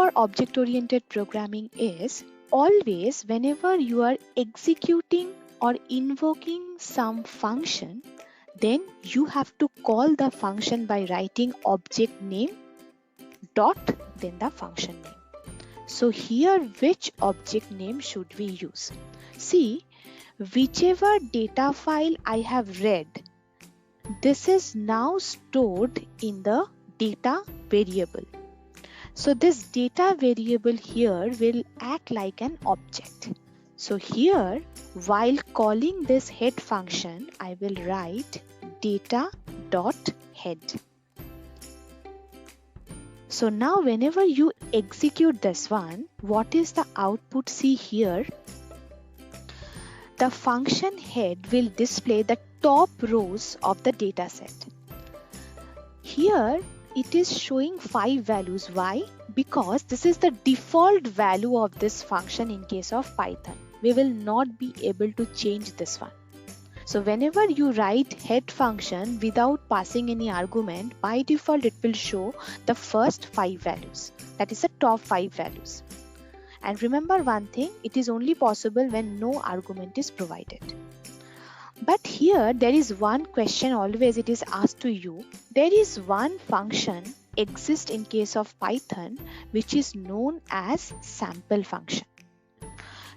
for object-oriented programming is always whenever you are executing or invoking some function, then you have to call the function by writing object name dot then the function name. So here which object name should we use? See, whichever data file I have read, this is now stored in the data variable. So this data variable here will act like an object. So here, while calling this head function, I will write data.head. So now whenever you execute this one, what is the output? See here, the function head will display the top rows of the data set. Here it is showing 5 values. Why? Because this is the default value of this function in case of Python. We will not be able to change this one. So whenever you write head function without passing any argument, by default it will show the first 5 values. That is the top 5 values. And remember one thing, it is only possible when no argument is provided. But here there is one question always it is asked to you. There is one function exists in case of Python which is known as sample function.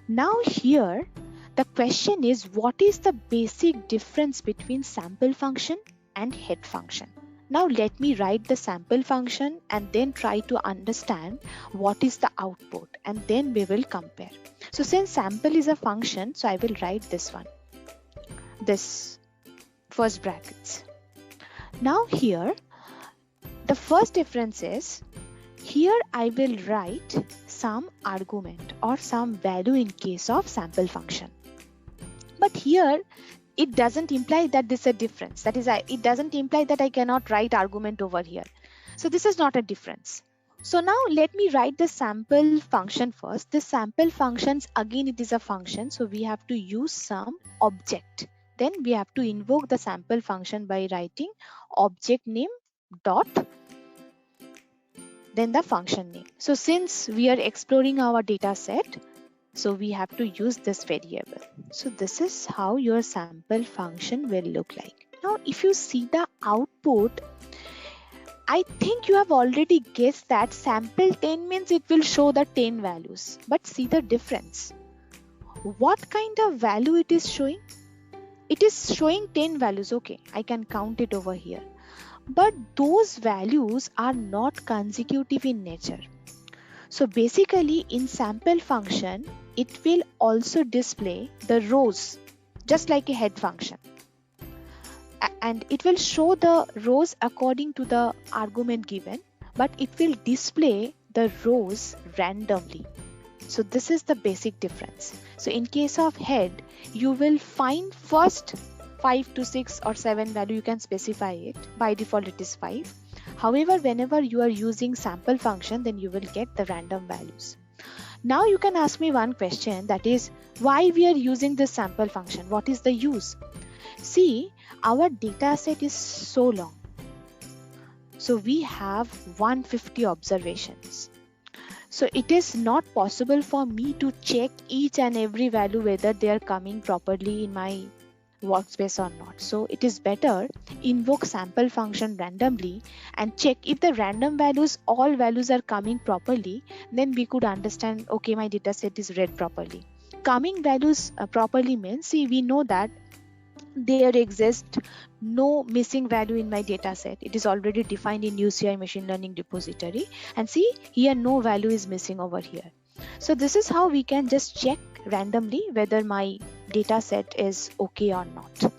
Now here the question is, what is the basic difference between sample function and head function? Now let me write the sample function and then try to understand what is the output, and then we will compare. So since sample is a function, so I will write this one, this first brackets. Now here the first difference is, here I will write some argument or some value in case of sample function. But here it doesn't imply that this is a difference. That is, it doesn't imply that I cannot write argument over here. So this is not a difference. So now let me write the sample function first. The sample functions, again it is a function, so we have to use some object. Then we have to invoke the sample function by writing object name dot then the function name. So since we are exploring our data set, so we have to use this variable. So this is how your sample function will look like. Now if you see the output, I think you have already guessed that sample 10 means it will show the 10 values. But see the difference. What kind of value it is showing? It is showing 10 values. Okay, I can count it over here. But those values are not consecutive in nature. So basically in sample function, it will also display the rows just like a head function. And it will show the rows according to the argument given, but it will display the rows randomly. So this is the basic difference. So in case of head, you will find first 5 to 6 or 7 value, you can specify it. By default it is 5. However, whenever you are using sample function, then you will get the random values. Now you can ask me one question, that is, why we are using this sample function? What is the use? See, our data set is so long. So we have 150 observations. So it is not possible for me to check each and every value whether they are coming properly in my workspace or not. So it is better invoke sample function randomly and check if the random values, all values are coming properly, then we could understand, okay, my data set is read properly. Coming values properly means, see, we know that there exists no missing value in my data set. It is already defined in UCI machine learning repository, and see here no value is missing over here. So this is how we can just check randomly whether my data set is okay or not.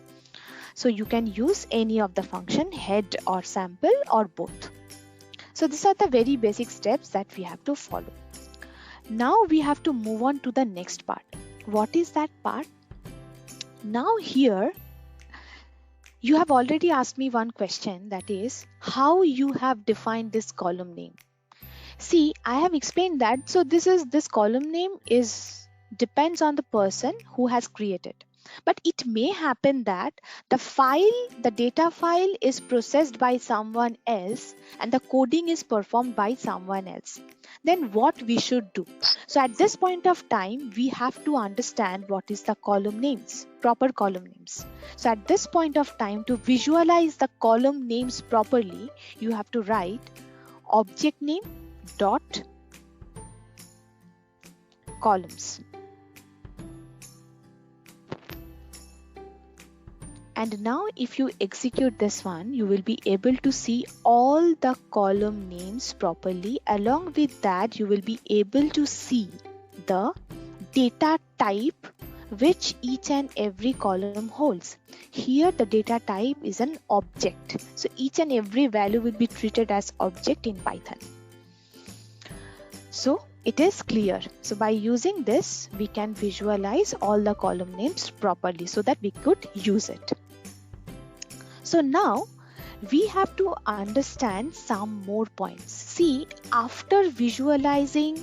So you can use any of the function, head or sample or both. So these are the very basic steps that we have to follow. Now we have to move on to the next part. What is that part? Now here you have already asked me one question, that is how you have defined this column name. See, I have explained that. So this column name depends on the person who has created. But it may happen that the data file is processed by someone else and the coding is performed by someone else. Then what we should do? So at this point of time, we have to understand what is the column names, proper column names. So at this point of time, to visualize the column names properly, you have to write object name dot columns. And now if you execute this one, you will be able to see all the column names properly. Along with that, you will be able to see the data type which each and every column holds. Here the data type is an object. So each and every value will be treated as object in Python. So it is clear. So by using this, we can visualize all the column names properly so that we could use it. So now we have to understand some more points. See, after visualizing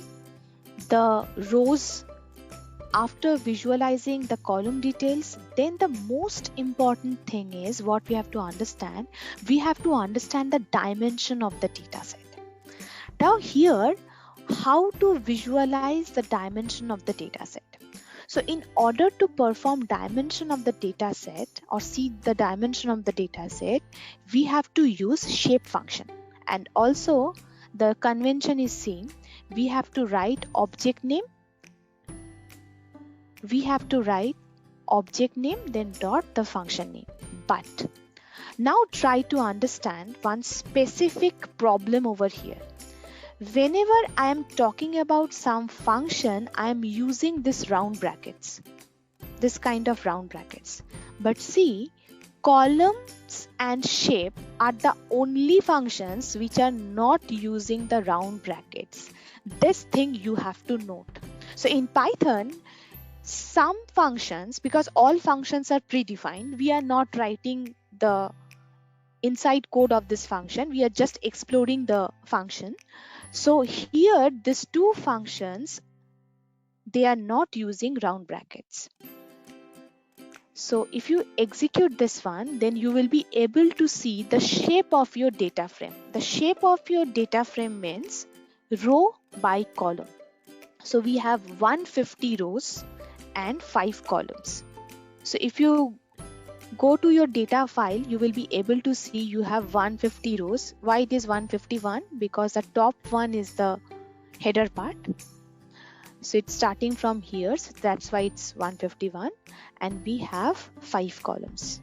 the rows, after visualizing the column details, then the most important thing is what we have to understand. We have to understand the dimension of the data set. Now here, how to visualize the dimension of the data set? So in order to perform dimension of the data set or see the dimension of the data set, we have to use shape function. And also the convention is same. We have to write object name. We have to write object name then dot the function name. But now try to understand one specific problem over here. Whenever I am talking about some function, I am using this round brackets, this kind of round brackets. But see, columns and shape are the only functions which are not using the round brackets. This thing you have to note. So in Python, some functions, because all functions are predefined, we are not writing the inside code of this function. We are just exploring the function. So here these two functions, they are not using round brackets. So if you execute this one, then you will be able to see the shape of your data frame. The shape of your data frame means row by column. So we have 150 rows and 5 columns. So if you go to your data file, you will be able to see you have 150 rows. Why it is 151? Because the top one is the header part. So it's starting from here, so that's why it's 151, and we have 5 columns.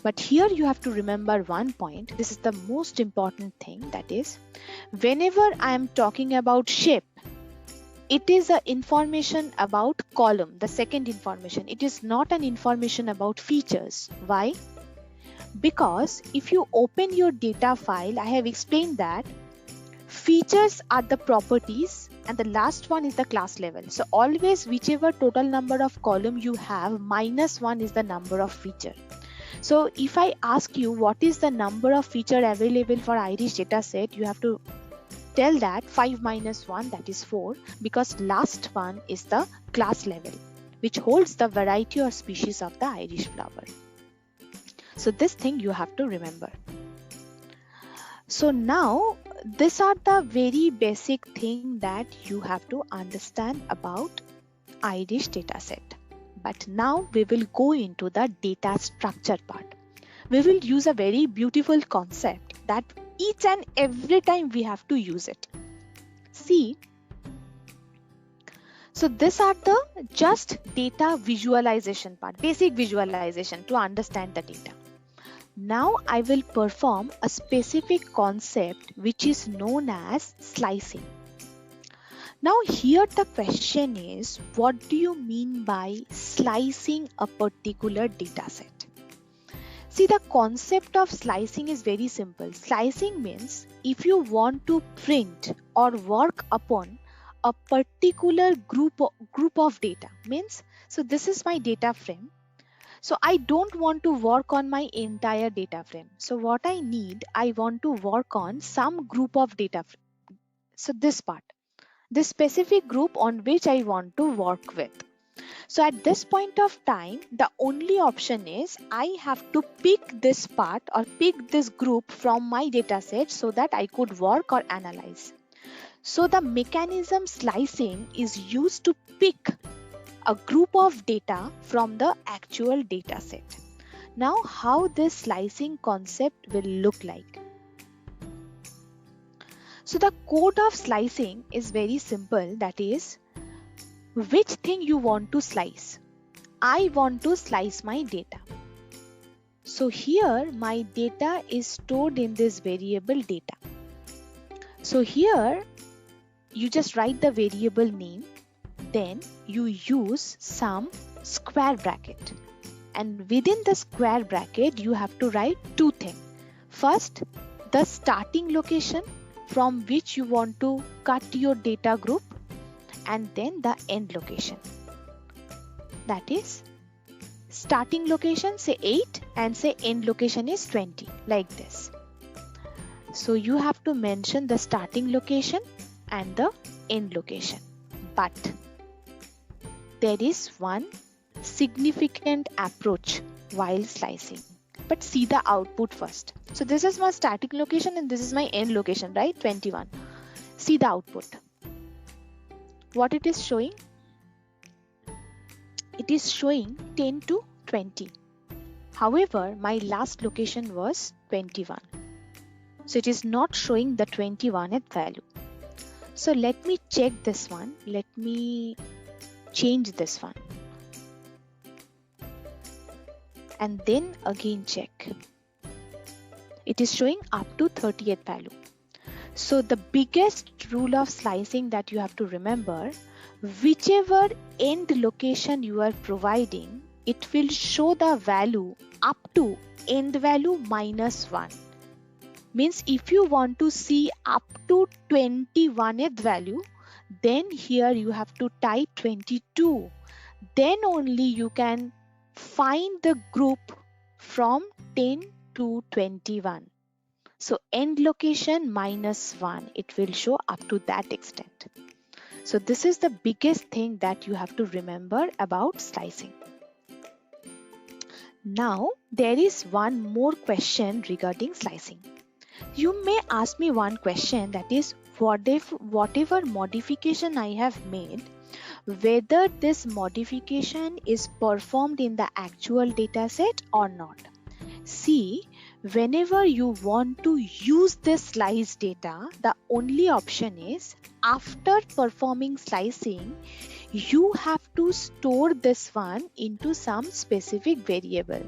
But here you have to remember one point. This is the most important thing, that is, whenever I am talking about shape, it is an information about column, the second information. It is not an information about features. Why? Because if you open your data file, I have explained that features are the properties and the last one is the class level. So always whichever total number of column you have, -1 is the number of feature. So if I ask you what is the number of feature available for Irish dataset, you have to tell that 5 minus 1, that is 4, because last one is the class level, which holds the variety or species of the Irish flower. So this thing you have to remember. So now these are the very basic thing that you have to understand about Irish dataset. But now we will go into the data structure part. We will use a very beautiful concept that each and every time we have to use it. See, so these are the just data visualization part, basic visualization to understand the data. Now I will perform a specific concept which is known as slicing. Now here the question is, what do you mean by slicing a particular data set? See, the concept of slicing is very simple. Slicing means if you want to print or work upon a particular group of data, means, so this is my data frame. So I don't want to work on my entire data frame. So what I need, I want to work on some group of data frame. So this part, this specific group on which I want to work with. So at this point of time, the only option is I have to pick this part or pick this group from my data set so that I could work or analyze. So the mechanism slicing is used to pick a group of data from the actual data set. Now, how this slicing concept will look like. So the code of slicing is very simple, that is, which thing you want to slice. I want to slice my data. So here my data is stored in this variable data. So here you just write the variable name, then you use some square bracket. And within the square bracket, you have to write two things. First, the starting location from which you want to cut your data group, and then the end location. That is, starting location say 8 and say end location is 20, like this. So you have to mention the starting location and the end location. But there is one significant approach while slicing. But see the output first. So this is my starting location and this is my end location, right? 21. See the output. What it is showing? It is showing 10 to 20. However, my last location was 21. So it is not showing the 21th value. So let me check this one. Let me change this one. And then again check. It is showing up to 30th value. So the biggest rule of slicing that you have to remember, whichever end location you are providing, it will show the value up to end value -1. Means if you want to see up to 21th value, then here you have to type 22. Then only you can find the group from 10 to 21. So end location -1, it will show up to that extent. So this is the biggest thing that you have to remember about slicing. Now there is one more question regarding slicing. You may ask me one question, that is, what if whatever modification I have made, whether this modification is performed in the actual data set or not. See, whenever you want to use this sliced data, the only option is after performing slicing, you have to store this one into some specific variable.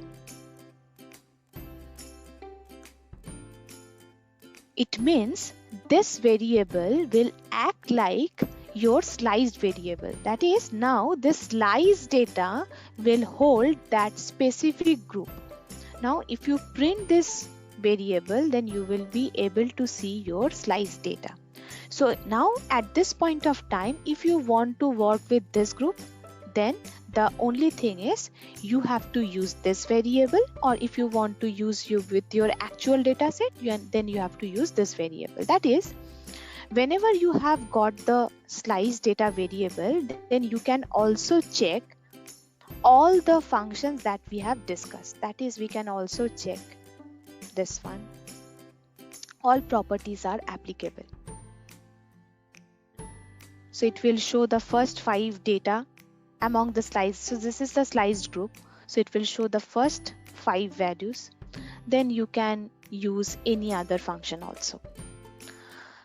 It means this variable will act like your sliced variable. That is, now this sliced data will hold that specific group. Now if you print this variable, then you will be able to see your sliced data. So now at this point of time, if you want to work with this group, then the only thing is you have to use this variable, or if you want to use you with your actual data set, then you have to use this variable. That is, whenever you have got the sliced data variable, then you can also check all the functions that we have discussed. That is, we can also check this one. All properties are applicable. So it will show the first 5 data among the sliced. So this is the sliced group. So it will show the first 5 values. Then you can use any other function also.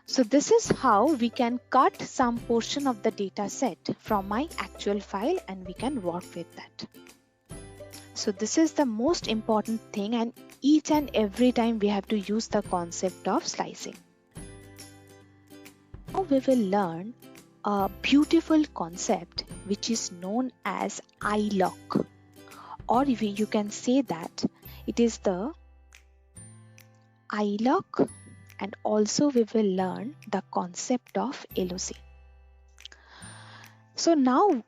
So this is how we can cut some portion of the data set from my actual file and we can work with that. So this is the most important thing, and each and every time we have to use the concept of slicing. Now we will learn a beautiful concept which is known as iLOC, or you can say that it is the iLOC, and also we will learn the concept of LOC. So now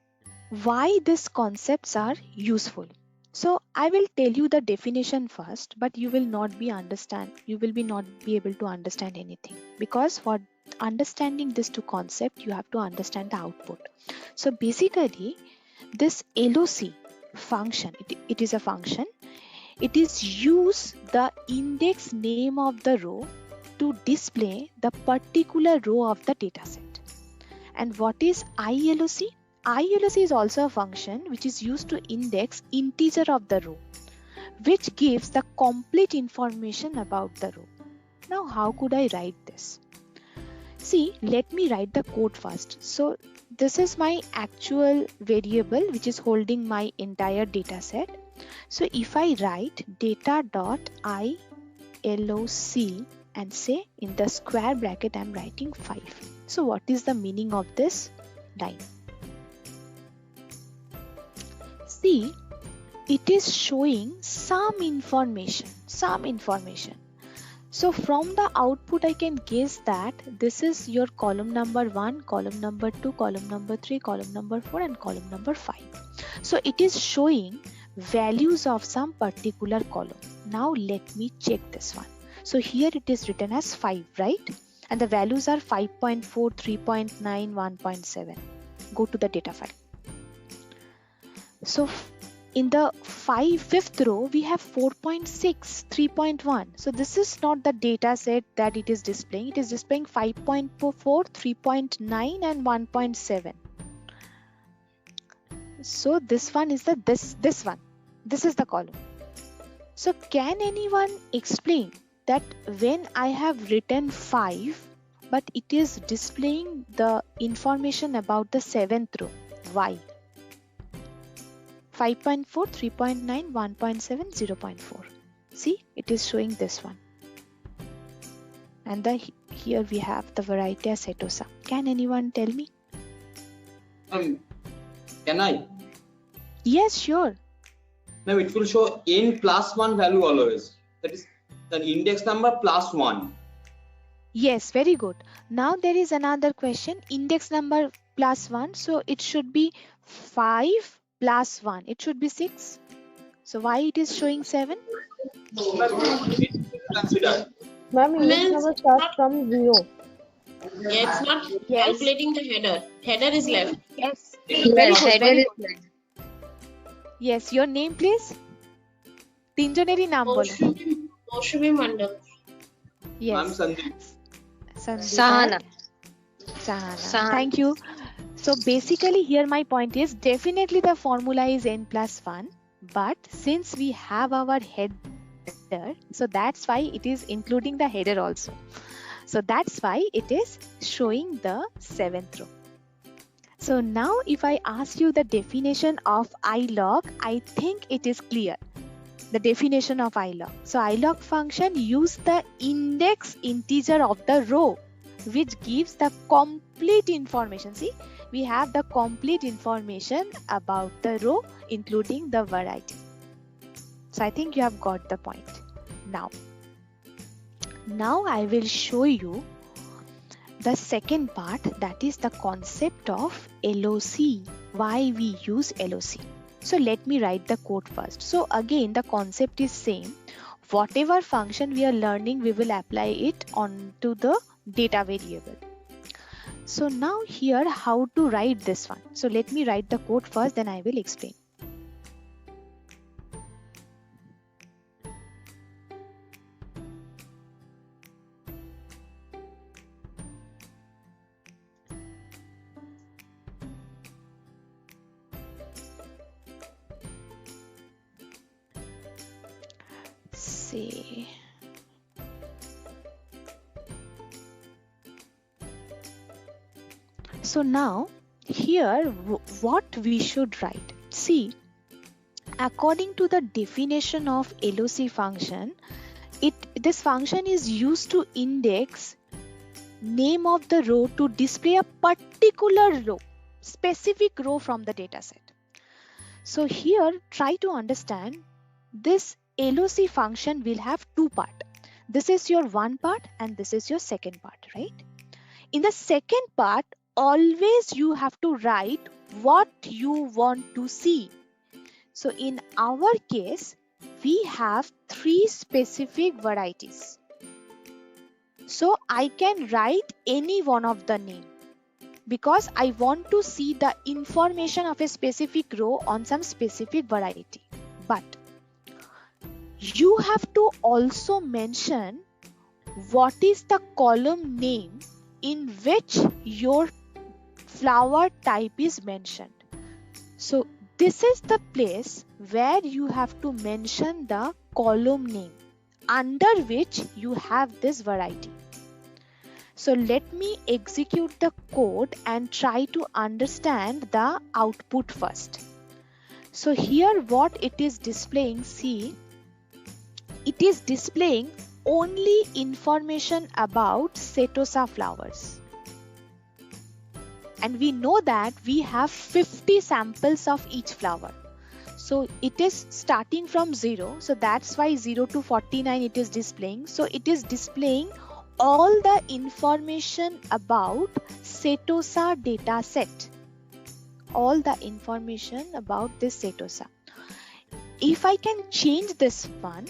why these concepts are useful? So I will tell you the definition first, but you will not be able to understand anything, because for understanding these two concepts you have to understand the output. So basically this LOC function, it is a function. It is use the index name of the row to display the particular row of the dataset. And what is ILOC? ILOC is also a function which is used to index integer of the row, which gives the complete information about the row. Now, how could I write this? See, let me write the code first. So this is my actual variable which is holding my entire data set. So if I write data.iloc and say in the square bracket I'm writing 5. So what is the meaning of this line? See, it is showing some information. So from the output I can guess that this is your column number 1, column number 2, column number 3, column number 4 and column number 5. So it is showing values of some particular column. Now let me check this one. So here it is written as 5, right? And the values are 5.4, 3.9, 1.7. Go to the data file. So in the fifth row, we have 4.6, 3.1. So this is not the data set that it is displaying. It is displaying 5.4, 3.9 and 1.7. So this one is this one. This is the column. So can anyone explain that when I have written 5, but it is displaying the information about the 7th row? Why? 5.4, 3.9, 1.7, 0.4. See, it is showing this one. And here we have the variety as setosa. Can anyone tell me? Can I? Yes, sure. Now it will show n plus 1 value always. That is the index number plus 1. Yes, very good. Now there is another question. Index number plus 1. So it should be 5 plus 1. It should be 6. So why it is showing 7? Consider. Ma'am, index number starts from 0. Yeah, it's not calculating the header. Header is left. Yes. Yes, Very good. Yes, your name please? Tinjoneri naam bolo. Moshubi Mandal. Yes. Sandeep. Sahana. Thank you. So basically here my point is definitely the formula is n plus 1, but since we have our header, so that's why it is including the header also. So that's why it is showing the 7th row. So now if I ask you the definition of iloc, I think it is clear. The definition of iloc. So iloc function use the index integer of the row, which gives the complete information. See, we have the complete information about the row, including the variety. So I think you have got the point. Now I will show you the second part, that is the concept of LOC, why we use LOC. So let me write the code first. So again, the concept is same. Whatever function we are learning, we will apply it onto the data variable. So now here, how to write this one? So let me write the code first, then I will explain. See. So now here what we should write. See, according to the definition of LOC function, this function is used to index name of the row to display a particular row, specific row from the dataset. So here try to understand this LOC function will have two parts. This is your one part and this is your second part, right? In the second part, always you have to write what you want to see. So in our case, we have 3 specific varieties. So I can write any one of the name. because I want to see the information of a specific row on some specific variety. But you have to also mention what is the column name in which your flower type is mentioned. So this is the place where you have to mention the column name under which you have this variety. So let me execute the code and try to understand the output first. So here what it is displaying, see, it is displaying only information about Setosa flowers. And we know that we have 50 samples of each flower. So it is starting from 0. So that's why 0 to 49 it is displaying. So it is displaying all the information about Setosa data set. All the information about this Setosa. If I can change this one,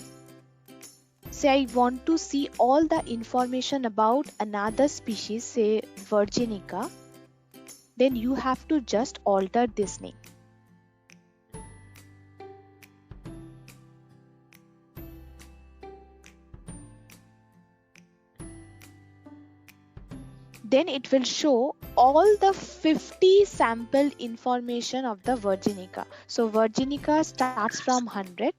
say I want to see all the information about another species, say Virginica, then you have to just alter this name. Then it will show all the 50 sample information of the Virginica. So Virginica starts from 100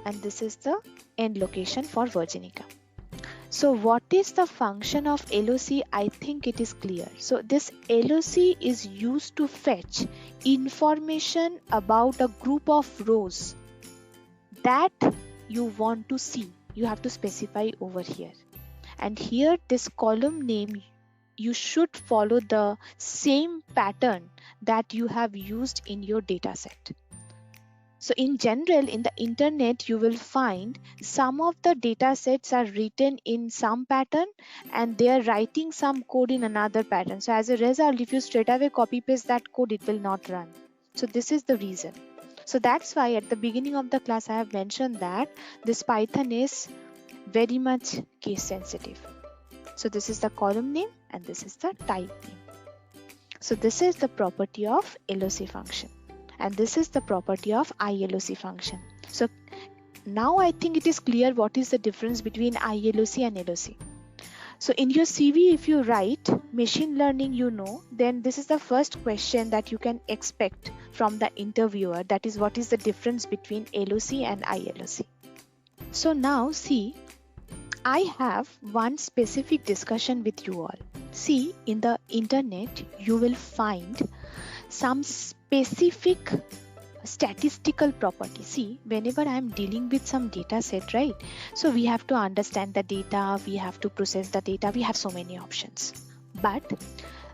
and this is the end location for Virginica. So what is the function of LOC? I think it is clear. So this LOC is used to fetch information about a group of rows that you want to see. You have to specify over here. And here this column name, you should follow the same pattern that you have used in your data set. So in general, in the internet, you will find some of the data sets are written in some pattern and they are writing some code in another pattern. So as a result, if you straight away copy paste that code, it will not run. So this is the reason. So that's why at the beginning of the class, I have mentioned that this Python is very much case sensitive. So this is the column name and this is the type name. So this is the property of LOC function. And this is the property of ILOC function. So now I think it is clear what is the difference between ILOC and LOC. So in your CV, if you write machine learning, then this is the first question that you can expect from the interviewer. That is, what is the difference between LOC and ILOC. So now see, I have one specific discussion with you all. See, in the internet, you will find some specific statistical property. See, whenever I am dealing with some data set, right? So we have to understand the data, we have to process the data, we have so many options. But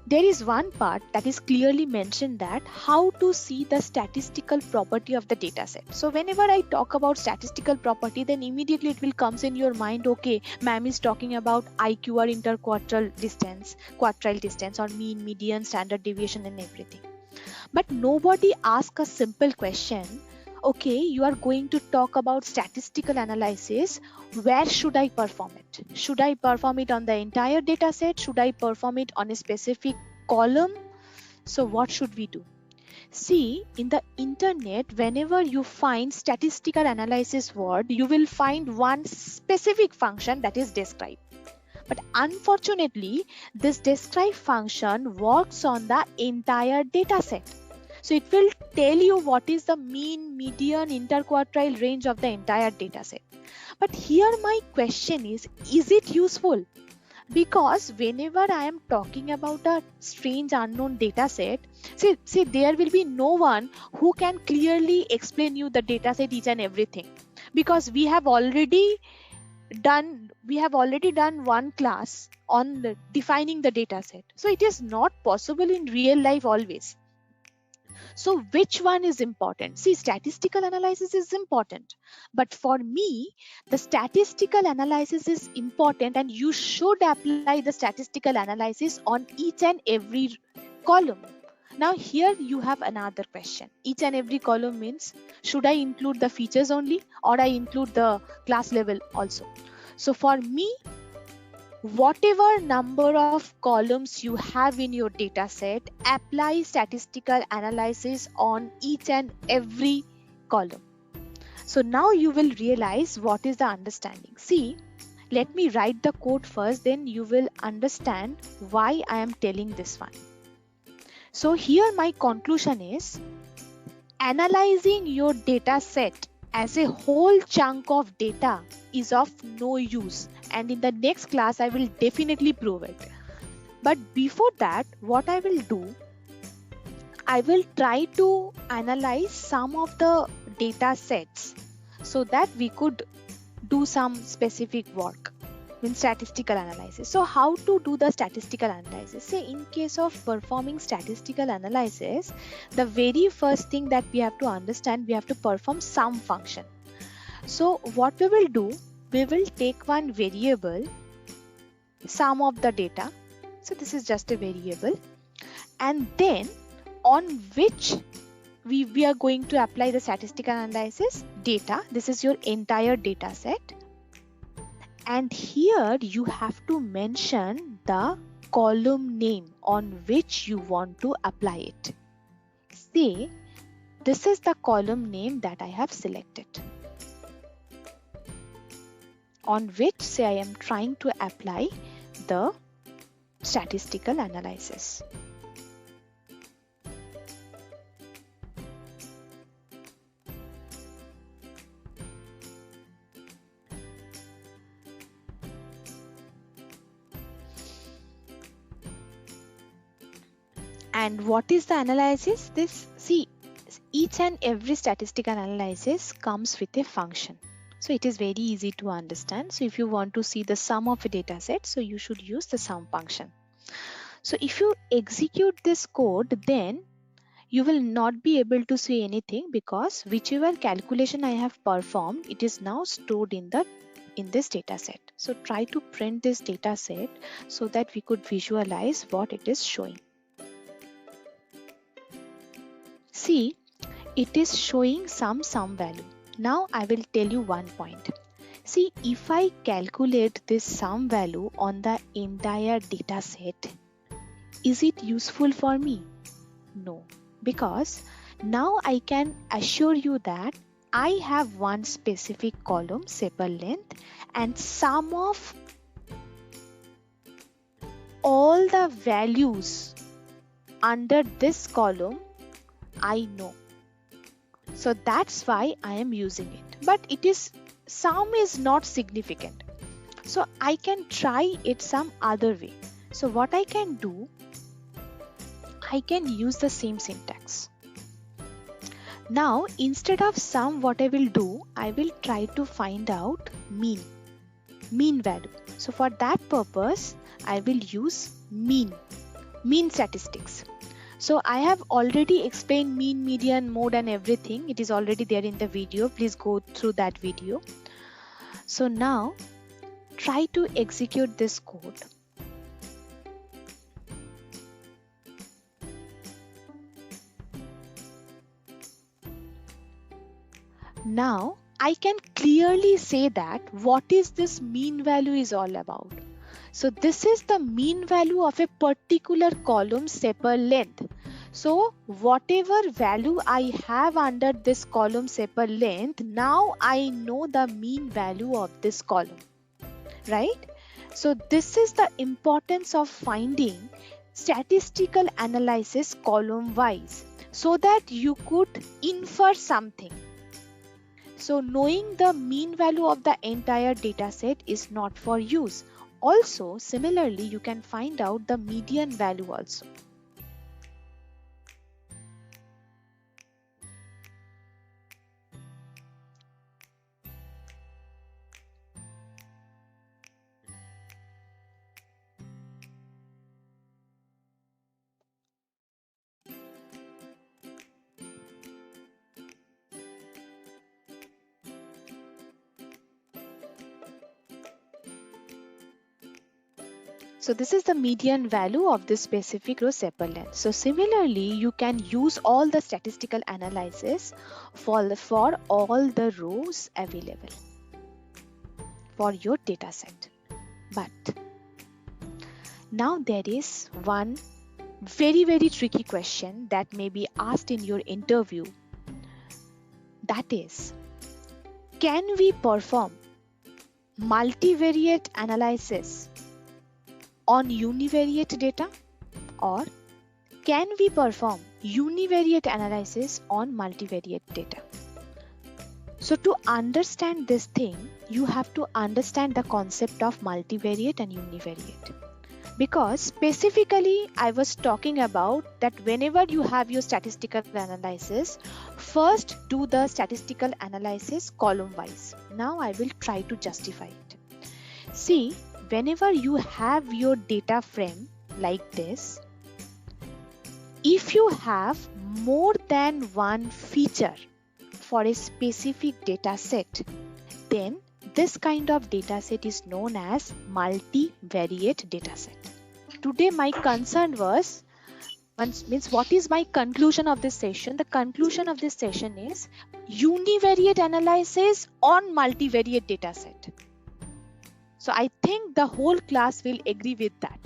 there is one part that is clearly mentioned, that how to see the statistical property of the data set. So whenever I talk about statistical property, then immediately it will comes in your mind, okay, ma'am is talking about IQ or interquartile distance, quartile distance, or mean, median, standard deviation and everything. But nobody asks a simple question, okay, you are going to talk about statistical analysis, where should I perform it? Should I perform it on the entire data set? Should I perform it on a specific column? So what should we do? See, in the internet, whenever you find statistical analysis word, you will find one specific function, that is describe. But unfortunately, this describe function works on the entire data set. So it will tell you what is the mean, median, interquartile range of the entire data set. But here my question is it useful? Because whenever I am talking about a strange unknown data set, see there will be no one who can clearly explain you the data set each and everything. Because we have already done one class on defining the data set. So it is not possible in real life always. So which one is important? See, statistical analysis is important, but for me, the statistical analysis is important, and you should apply the statistical analysis on each and every column. Now here you have another question. Each and every column means, should I include the features only, or I include the class level also? So for me, whatever number of columns you have in your data set, apply statistical analysis on each and every column. So now you will realize what is the understanding. See, let me write the code first, then you will understand why I am telling this one. So here my conclusion is, analyzing your data set as a whole chunk of data is of no use, and in the next class I will definitely prove it. But before that, what I will do, I will try to analyze some of the data sets so that we could do some specific work in statistical analysis. So how to do the statistical analysis? Say in case of performing statistical analysis, the very first thing that we have to understand, we have to perform sum function. So what we will do, we will take one variable, sum of the data. So this is just a variable, and then on which we are going to apply the statistical analysis, data. This is your entire data set. And here you have to mention the column name on which you want to apply it. Say, this is the column name that I have selected, on which, say, I am trying to apply the statistical analysis. And what is the analysis? This, see, each and every statistical analysis comes with a function. So it is very easy to understand. So if you want to see the sum of a data set, so you should use the sum function. So if you execute this code, then you will not be able to see anything, because whichever calculation I have performed, it is now stored in this data set. So try to print this data set so that we could visualize what it is showing. See, it is showing some sum value. Now I will tell you one point. See, if I calculate this sum value on the entire data set, is it useful for me? No, because now I can assure you that I have one specific column, sepal length, and sum of all the values under this column I know. So that's why I am using it. But sum is not significant. So I can try it some other way. So what I can do, I can use the same syntax. Now instead of sum, what I will do, I will try to find out mean value. So for that purpose, I will use mean statistics. So I have already explained mean, median, mode and everything. It is already there in the video. Please go through that video. So now try to execute this code. Now I can clearly say that what is this mean value is all about. So this is the mean value of a particular column sepal length. So whatever value I have under this column sepal length, now I know the mean value of this column, right? So this is the importance of finding statistical analysis column wise, so that you could infer something. So knowing the mean value of the entire data set is not for use. Also, similarly, you can find out the median value also. So this is the median value of this specific row sepal length. So similarly, you can use all the statistical analysis for all the rows available for your data set. But Now there is one very tricky question that may be asked in your interview. That is, can we perform multivariate analysis on univariate data, or can we perform univariate analysis on multivariate data? So to understand this thing, you have to understand the concept of multivariate and univariate. Because specifically I was talking about that whenever you have your statistical analysis, first do the statistical analysis column wise. Now I will try to justify it. See, whenever you have your data frame like this, if you have more than one feature for a specific data set, then this kind of data set is known as multivariate data set. Today my concern was, what is my conclusion of this session? The conclusion of this session is univariate analysis on multivariate data set. So I think the whole class will agree with that.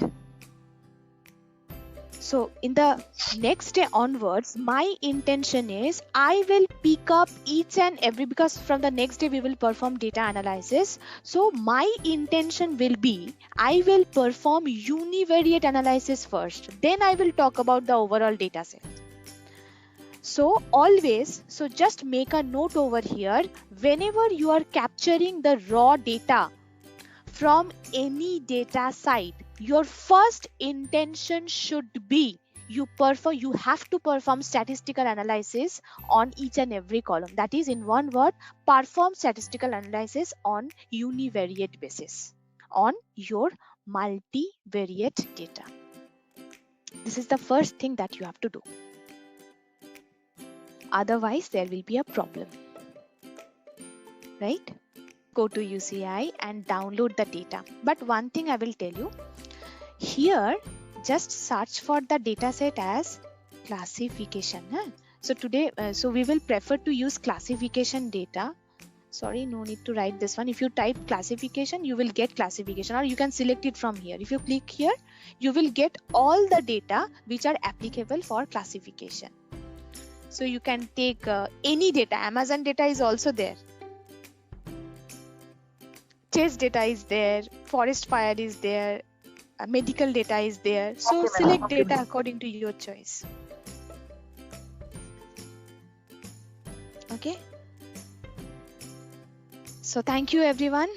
So in the next day onwards, my intention is I will pick up each and every, because from the next day we will perform data analysis. So my intention will be I will perform univariate analysis first. Then I will talk about the overall data set. So always, so just make a note over here. Whenever you are capturing the raw data from any data site, your first intention should be you have to perform statistical analysis on each and every column. That is, in one word, perform statistical analysis on univariate basis on your multivariate data. This is the first thing that you have to do. Otherwise, there will be a problem, right? Go to UCI and download the data. But one thing I will tell you, here just search for the dataset as classification. So today, so we will prefer to use classification data. Sorry, no need to write this one. If you type classification, you will get classification, or you can select it from here. If you click here, you will get all the data which are applicable for classification. So you can take any data. Amazon data is also there. Chase data is there, forest fire is there, medical data is there. So select data according to your choice. Okay. So thank you everyone.